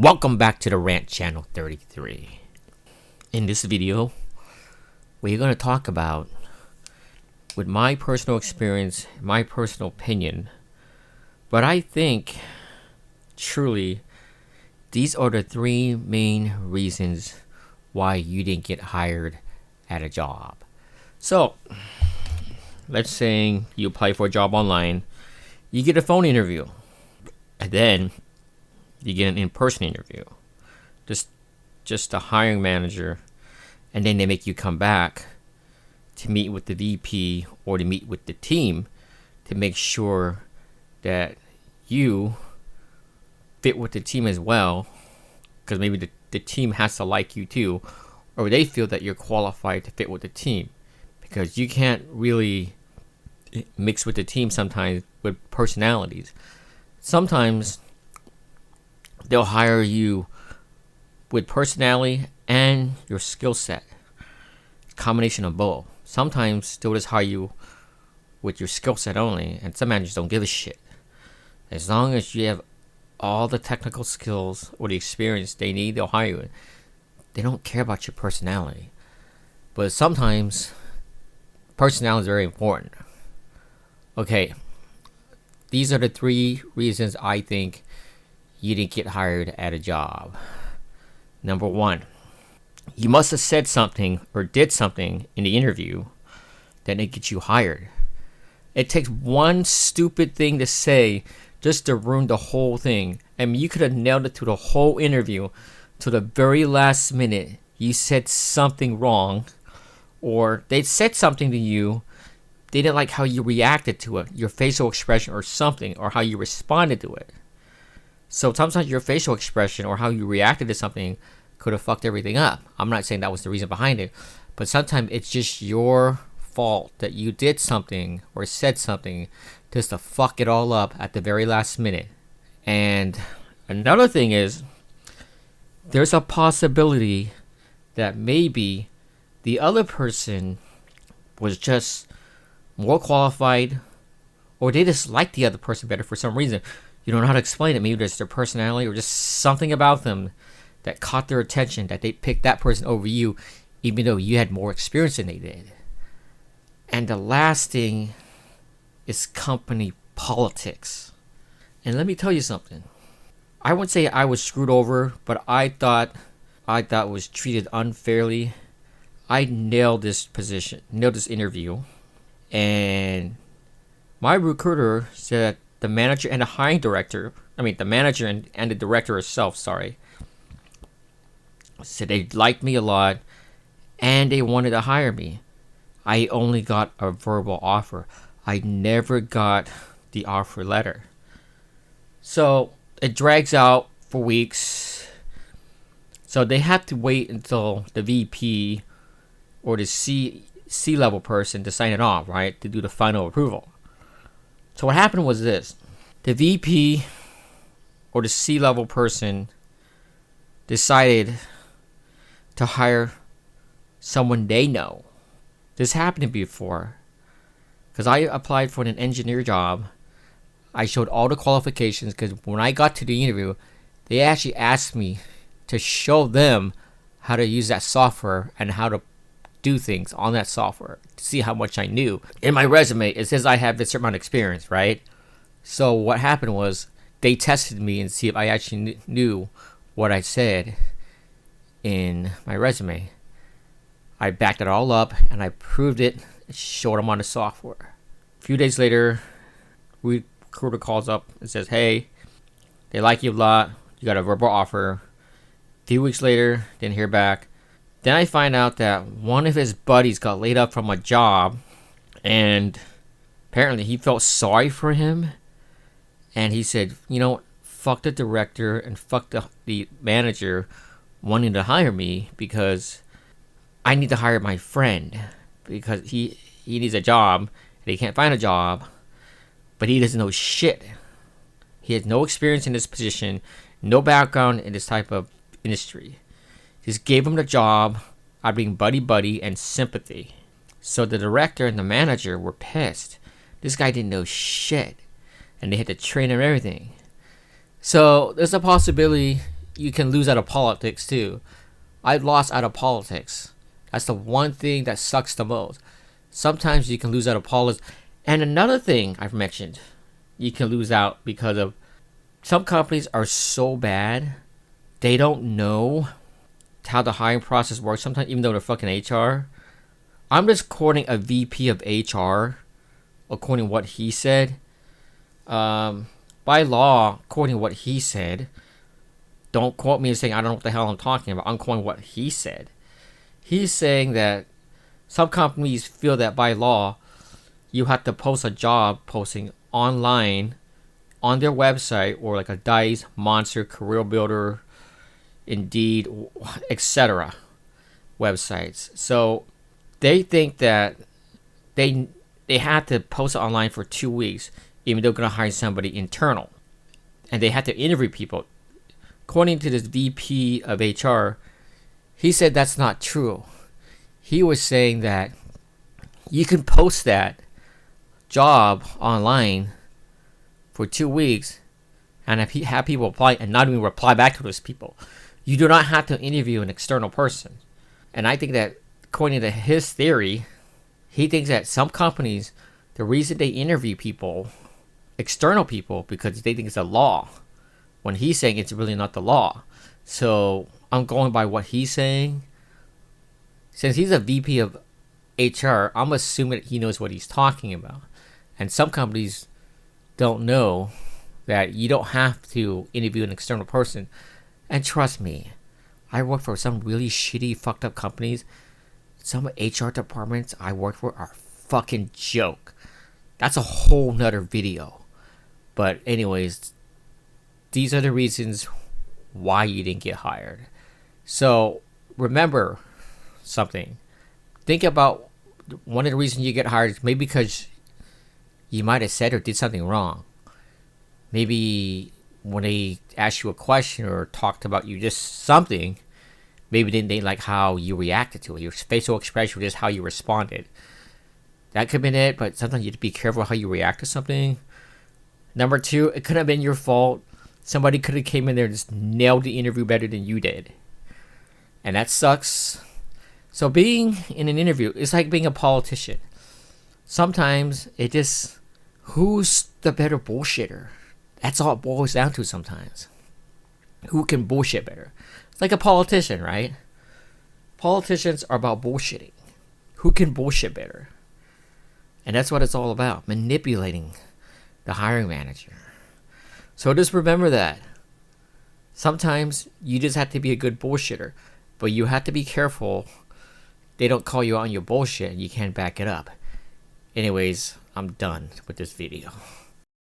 Welcome back to the Rant Channel 33. In this video, we're going to talk about, with my personal experience, my personal opinion, but I think, truly, these are the three main reasons why you didn't get hired at a job. So, let's say you apply for a job online, you get a phone interview, and then you get an in-person interview, just a hiring manager, and then they make you come back to meet with the VP or to meet with the team to make sure that you fit with the team as well, because maybe the team has to like you too, or they feel that you're qualified to fit with the team, because you can't really mix with the team sometimes with personalities. Sometimes they'll hire you with personality and your skill set, combination of both. Sometimes they'll just hire you with your skill set only, and some managers don't give a shit. As long as you have all the technical skills or the experience they need, they'll hire you. They don't care about your personality. But sometimes personality is very important. Okay, these are the three reasons I think you didn't get hired at a job. Number one, you must have said something or did something in the interview that didn't get you hired. It takes one stupid thing to say just to ruin the whole thing. I mean, you could have nailed it to the whole interview. To the very last minute, you said something wrong, or they said something to you. They didn't like how you reacted to it, your facial expression or something, or how you responded to it. So sometimes your facial expression or how you reacted to something could have fucked everything up. I'm not saying that was the reason behind it, but sometimes it's just your fault that you did something or said something just to fuck it all up at the very last minute. And another thing is, there's a possibility that maybe the other person was just more qualified, or they just liked the other person better for some reason. You don't know how to explain it. Maybe there's their personality or just something about them that caught their attention, that they picked that person over you, even though you had more experience than they did. And the last thing is company politics. And let me tell you something. I wouldn't say I was screwed over, but I thought was treated unfairly. I nailed this interview, and my recruiter said the manager and the hiring director, the manager and the director herself, said they liked me a lot and they wanted to hire me. I only got a verbal offer. I never got the offer letter. So it drags out for weeks. So they have to wait until the VP or the C-level person to sign it off, right? To do the final approval. So what happened was this. The VP or the C-level person decided to hire someone they know. This happened before. Because I applied for an engineer job. I showed all the qualifications, because when I got to the interview, they actually asked me to show them how to use that software and how to do things on that software to see how much I knew. In my resume, it says I have this certain amount of experience, right? So what happened was they tested me and see if I actually knew what I said in my resume. I backed it all up and I proved it and showed them on the software. A few days later, recruiter calls up and says, hey, they like you a lot. You got a verbal offer. A few weeks later, didn't hear back. Then I find out that one of his buddies got laid up from a job, and apparently he felt sorry for him, and he said, fuck the director and fuck the manager wanting to hire me, because I need to hire my friend, because he needs a job and he can't find a job, but he doesn't know shit. He has no experience in this position, no background in this type of industry. Just gave him the job out of being buddy and sympathy. So the director and the manager were pissed. This guy didn't know shit, and they had to train him everything. So there's a possibility you can lose out of politics too. I lost out of politics. That's the one thing that sucks the most. Sometimes you can lose out of politics. And another thing I've mentioned, you can lose out because of some companies are so bad, they don't know how the hiring process works sometimes, even though they're fucking HR. I'm just quoting a VP of HR, according to what he said. By law, according to what he said, don't quote me saying I don't know what the hell I'm talking about. I'm quoting what he said. He's saying that some companies feel that by law, you have to post a job posting online on their website, or like a Dice, Monster, Career Builder, Indeed, etc. websites. So they think that they have to post it online for 2 weeks, even though they're going to hire somebody internal. And they have to interview people. According to this VP of HR, he said that's not true. He was saying that you can post that job online for 2 weeks and have people apply and not even reply back to those people. You do not have to interview an external person. And I think that according to his theory, he thinks that some companies, the reason they interview people, external people, because they think it's a law, when he's saying it's really not the law. So I'm going by what he's saying. Since he's a VP of HR, I'm assuming that he knows what he's talking about. And some companies don't know that you don't have to interview an external person. And trust me, I work for some really shitty, fucked up companies. Some HR departments I work for are fucking joke. That's a whole nother video. But anyways, these are the reasons why you didn't get hired. So remember something. Think about one of the reasons you get hired is maybe because you might have said or did something wrong. Maybe when they asked you a question or talked about you just something, maybe they didn't like how you reacted to it. Your facial expression was just how you responded. That could have been it, but sometimes you have to be careful how you react to something. Number two, it could have been your fault. Somebody could have came in there and just nailed the interview better than you did. And that sucks. So being in an interview is like being a politician. Sometimes it just, who's the better bullshitter? That's all it boils down to sometimes. Who can bullshit better? It's like a politician, right? Politicians are about bullshitting. Who can bullshit better? And that's what it's all about. Manipulating the hiring manager. So just remember that. Sometimes you just have to be a good bullshitter. But you have to be careful. They don't call you out on your bullshit and you can't back it up. Anyways, I'm done with this video.